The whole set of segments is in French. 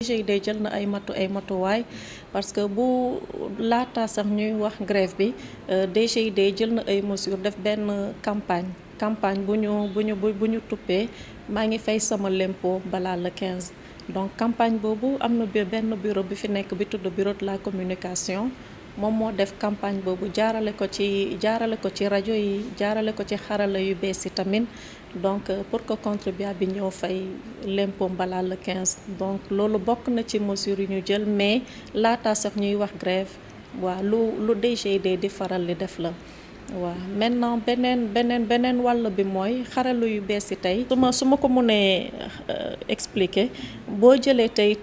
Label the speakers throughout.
Speaker 1: DGID jël na ay matuwaay parce que bu laata sax ñuy wax grève bi DGID jël na ay mesures def benn campagne bu ñu tuppee maa ngi fay sama lempo balaa le 15. donc campagne boobu am na benn bureau bi fi nekk bi tudd bureau de la communication moom moo def campagne boobu jaarale ko ci rajo yi jaarale ko ci xarala yu bees yi tamit donc pour que contribuable bi ñëw fay l'impôt balaa le 15. donc loolu bokk na ci mesures yu ñu jël mais laata sax ñuy wax grève waaw lu DGID di faral di def la. waaw maintenant beneen wàll bi mooy xaralu yu bees yi tey su ma ko mënee expliquer boo jëlee tey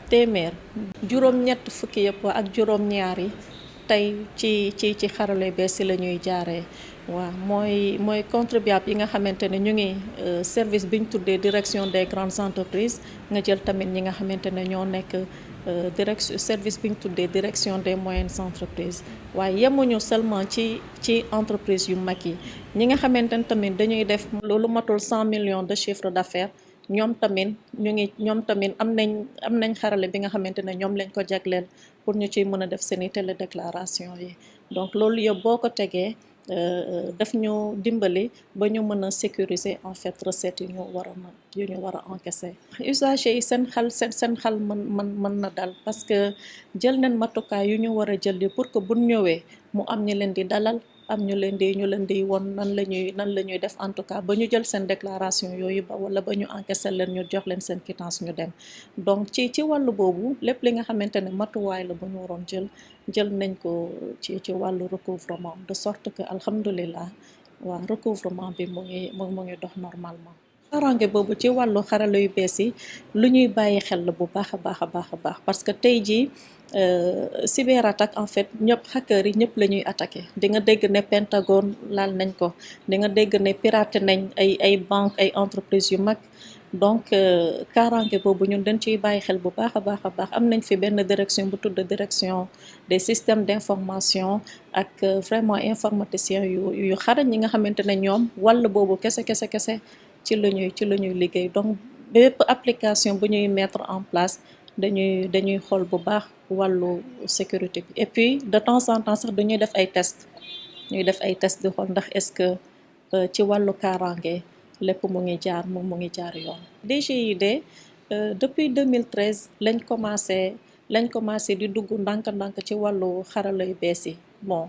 Speaker 1: téeméer juróom-ñett fukki yëpp ak juróom-ñaar yi tey ci xaralu yu bees yi la ñuy jaaree waaw mooy contribuable yi nga xamante ne ñu ngi service bi ñu tuddee direction des grandes entreprises nga jël tamit ñi nga xamante ne ñoo nekk service bi ñu tuddee direction des moyennes entreprises waaye yemuñu seulement ci entreprise yu mag yi ñi nga xamante ne tamit dañuy def loolu matul 100 millions de chiffre d'affaires ñoom tamit am nañ xarale bi nga xamante ne ñoom lañ ko jagleel pour ñu ciy mën a def seeni télédéclaration yi donc loolu yëpp boo ko tegee daf ñu dimbali ba ñu mën a sécuriser en fait recettes yu ñu war a encaisser. usagers yi seen xel mën na dal parce que jël nañ matukaay yu ñu war a jël di pour que bu ñëwee mu am ñu leen di dalal am ñu leen di won nan la ñuy def en tout cas ba ñu jël seen déclaration yooyu ba wala ba ñu encaisser leen ñu jox leen seen quittance ñu dem donc ci wàllu boobu lépp li nga xamante ne matuwaay la ba ñu waroon jël nañ ko ci wàllu recouvrement de sorte que alhamdulilah waaw recouvrement bi mu ngi dox normalement. kaaraange boobu ci wàllu xarala yu bees yi lu ñuy bàyyi xel la bu baax a baax parce que tey jii cyberattaque en fait hackers yi ñëpp la ñuy attaqué di nga dégg ne Pentagone laal nañ ko di nga dégg ne piraté nañ ay banque ay entreprises yu mag donc kaaraange boobu ñun dañ ciy bàyyi xel bu baax a baax am nañ fi benn direction bu tudd direction des systèmes d'information ak vraiment informaticiens yu xarañ ñi nga xamante ne ñoom wàll boobu kese ci la ñuy liggéey donc bépp application bu ñuy mettre en place dañuy xool bu baax wàllu sécurité bi et puis de temps en temps sax dañuy def ay test di xool ndax est-ce que ci wàllu kaaraange lépp mu ngi jaar yoon. DGID depuis 2013 lañ commencé di dugg ndànk ci wàllu xarala yu bees yi bon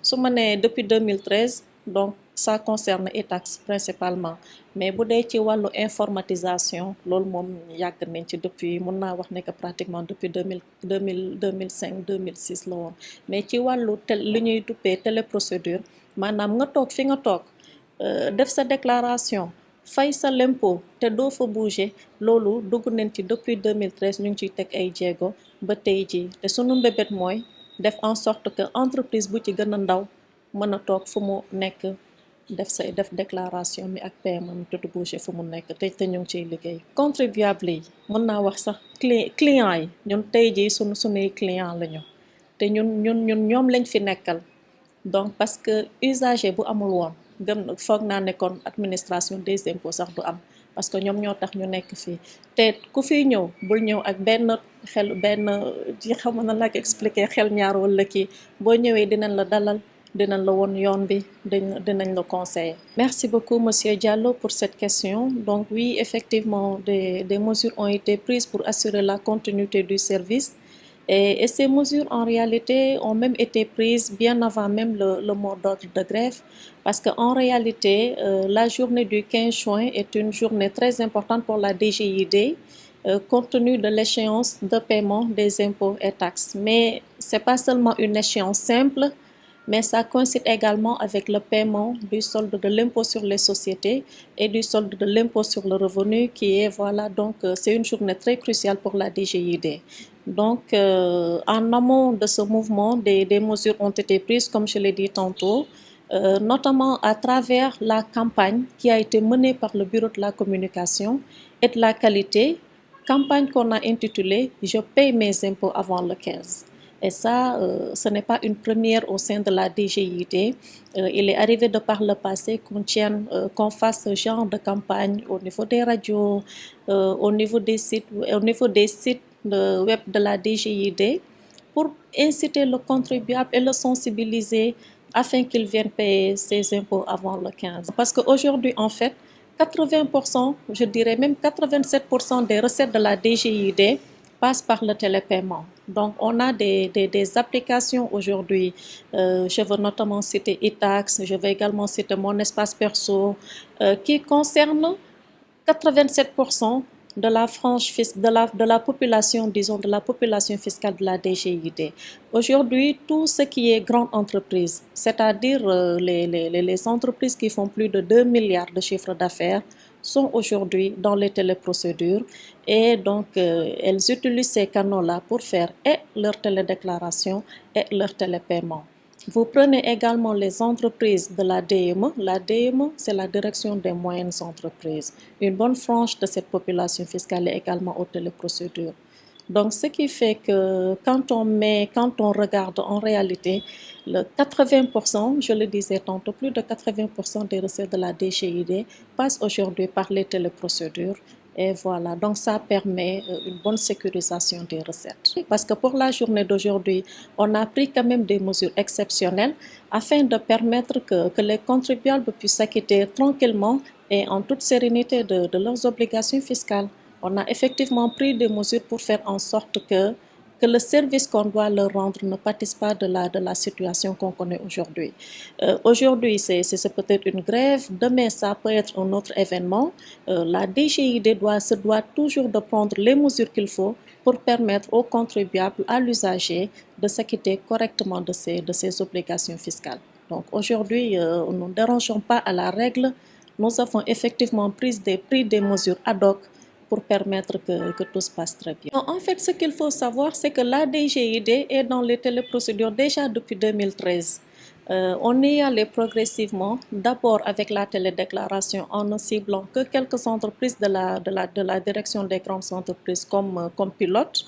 Speaker 1: su ma nee depuis 2013 donc ça concerne ETAX principalement mais bu dee ci wàllu informatisation loolu moom yàgg nañ ci depuis mën naa wax ne que pratiquement depuis 2005 2006 la woon mais ci wàllu li ñuy duppee téléprocédure maanaam nga toog fi nga toog def sa déclaration fay sa l'impôt te doo fa bouger loolu dugg nañ ci depuis 2013 ñu ngi ciy teg ay jéego ba tey jii te sunu mbébét mooy def en sorte que entreprise bu ci gën a ndaw mën a toog fu mu nekk def déclaration mi ak paiement mi te du bouger fu mu nekk te ñu ngi ciy liggéey. contribuable yi mën naa wax sax clients yi ñun tey jii sunuy client lañu te ñun ñoom lañ fi nekkal donc parce que usager bu amul woon foog naa ne kon administration des impôts sax du am parce que ñoom ñoo tax ñu nekk fii te ku fiy ñëw bul ñëw ak benn ci xam na la ko expliquer xel ñaar wala kii boo ñëwee dinañ la dalal dinañ la woon yoon bi dinañ la conseiller. Merci beaucoup Monsieur Diallo pour cette question. Donc oui, effectivement des mesures ont été prises pour assurer la continuité du service et ces mesures en réalité ont même été prises bien avant même le mot d'ordre de grève parce que en réalité la journée du 15 juin est une journée très importante pour la DGID compte tenu de l'échéance de paiement des impôts et taxes. Mais c'est pas seulement une échéance simple, mais ça coïncide également avec le paiement du solde de l'impôt sur les sociétés et du solde de l'impôt sur le revenu qui est donc c'est une journée très cruciale pour la DGID. Donc en amont de ce mouvement, des mesures ont été prises, comme je l'ai dit tantôt, notamment à travers la campagne qui a été menée par le Bureau de la communication et de la qualité, campagne qu'on a intitulée « Je paye mes impôts avant le 15 ». Et ça, ce n'est pas une première au sein de la DGID. Il est arrivé de par le passé qu'on fasse ce genre de campagne au niveau des radios, au niveau des sites web de la DGID pour inciter le contribuable et le sensibiliser afin qu'il vienne payer ses impôts avant le 15. Parce qu'aujourd'hui, en fait, 80%, je dirais même 87% des recettes de la DGID passent par le télépaiement. Donc, on a des applications aujourd'hui. Je veux notamment citer e-tax, je vais également citer mon espace perso, qui concernent 87% de la frange de la population, disons, de la population fiscale de la DGID. Aujourd'hui, tout ce qui est grande entreprise, c'est-à-dire les entreprises qui font plus de 2 milliards de chiffre d'affaires, sont aujourd'hui dans les téléprocédures et donc elles utilisent ces canaux-là pour faire et leur télédéclaration et leur télépaiement. Vous prenez également les entreprises de la DME. La DME, c'est la direction des moyennes entreprises. Une bonne frange de cette population fiscale est également aux téléprocédures. Donc, ce qui fait que quand on regarde en réalité, le 80%, je le disais tantôt, plus de 80% des recettes de la DGID passent aujourd'hui par les téléprocédures. Et voilà, donc ça permet une bonne sécurisation des recettes. Parce que pour la journée d'aujourd'hui, on a pris quand même des mesures exceptionnelles afin de permettre que les contribuables puissent s'acquitter tranquillement et en toute sérénité de leurs obligations fiscales. On a effectivement pris des mesures pour faire en sorte que le service qu'on doit leur rendre ne pâtisse pas de la situation qu'on connaît aujourd'hui. Aujourd'hui, c'est peut-être une grève, demain, ça peut être un autre événement. La DGID se doit toujours de prendre les mesures qu'il faut pour permettre aux contribuables, à l'usager, de s'acquitter correctement de ses obligations fiscales. Donc aujourd'hui, nous ne dérangeons pas à la règle. Nous avons effectivement pris des mesures ad hoc pour permettre que tout se passe très bien. En fait, ce qu'il faut savoir, c'est que la DGID est dans les téléprocédures déjà depuis 2013. On y allait progressivement, d'abord avec la télédéclaration en ne ciblant que quelques entreprises de la direction des grandes entreprises comme pilote.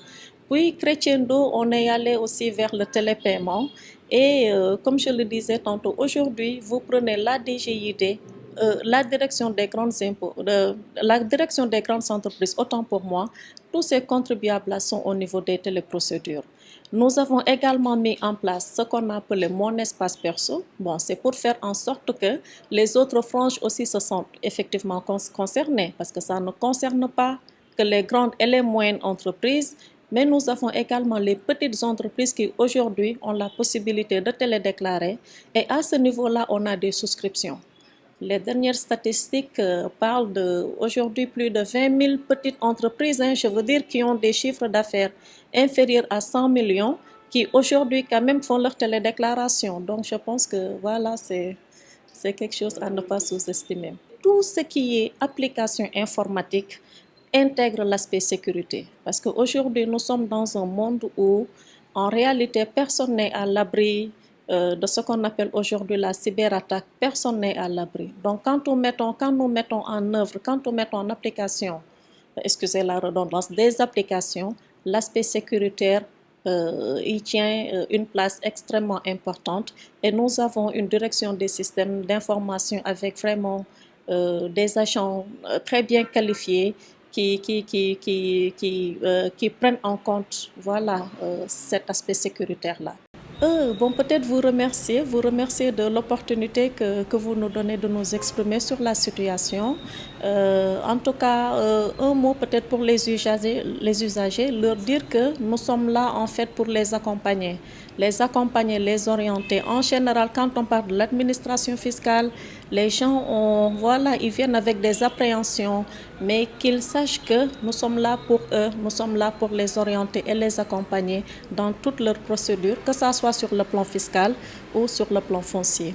Speaker 1: Puis, crescendo, on est allé aussi vers le télépaiement. Et comme je le disais tantôt, aujourd'hui, vous prenez la DGID, la direction des grandes la direction des grandes entreprises, autant pour moi, tous ces contribuables-là sont au niveau des téléprocédures. Nous avons également mis en place ce qu'on appelle mon espace perso. Bon, c'est pour faire en sorte que les autres franges aussi se sentent effectivement concernées, parce que ça ne concerne pas que les grandes et les moyennes entreprises, mais nous avons également les petites entreprises qui aujourd'hui ont la possibilité de télédéclarer. Et à ce niveau-là, on a des souscriptions. Les dernières statistiques parlent d'aujourd'hui plus de 20 000 petites entreprises, je veux dire, qui ont des chiffres d'affaires inférieurs à 100 millions, qui aujourd'hui quand même font leur télédéclaration. Donc je pense que voilà, c'est quelque chose à ne pas sous-estimer. Tout ce qui est application informatique intègre l'aspect sécurité. Parce qu'aujourd'hui, nous sommes dans un monde où, en réalité, personne n'est à l'abri de ce qu'on appelle aujourd'hui la cyberattaque. Personne n'est à l'abri. Donc, quand nous mettons en œuvre, quand nous mettons en application, excusez la redondance, des applications, l'aspect sécuritaire il tient une place extrêmement importante. Et nous avons une direction des systèmes d'information avec vraiment des agents très bien qualifiés qui prennent en compte voilà, cet aspect sécuritaire-là. Bon, peut-être vous remercier de l'opportunité que vous nous donnez de nous exprimer sur la situation. En tout cas, un mot peut-être pour les usagers, leur dire que nous sommes là en fait pour les accompagner, les orienter. En général, quand on parle de l'administration fiscale, les gens voilà, ils viennent avec des appréhensions, mais qu'ils sachent que nous sommes là pour eux, nous sommes là pour les orienter et les accompagner dans toutes leurs procédures, que ce soit sur le plan fiscal ou sur le plan foncier.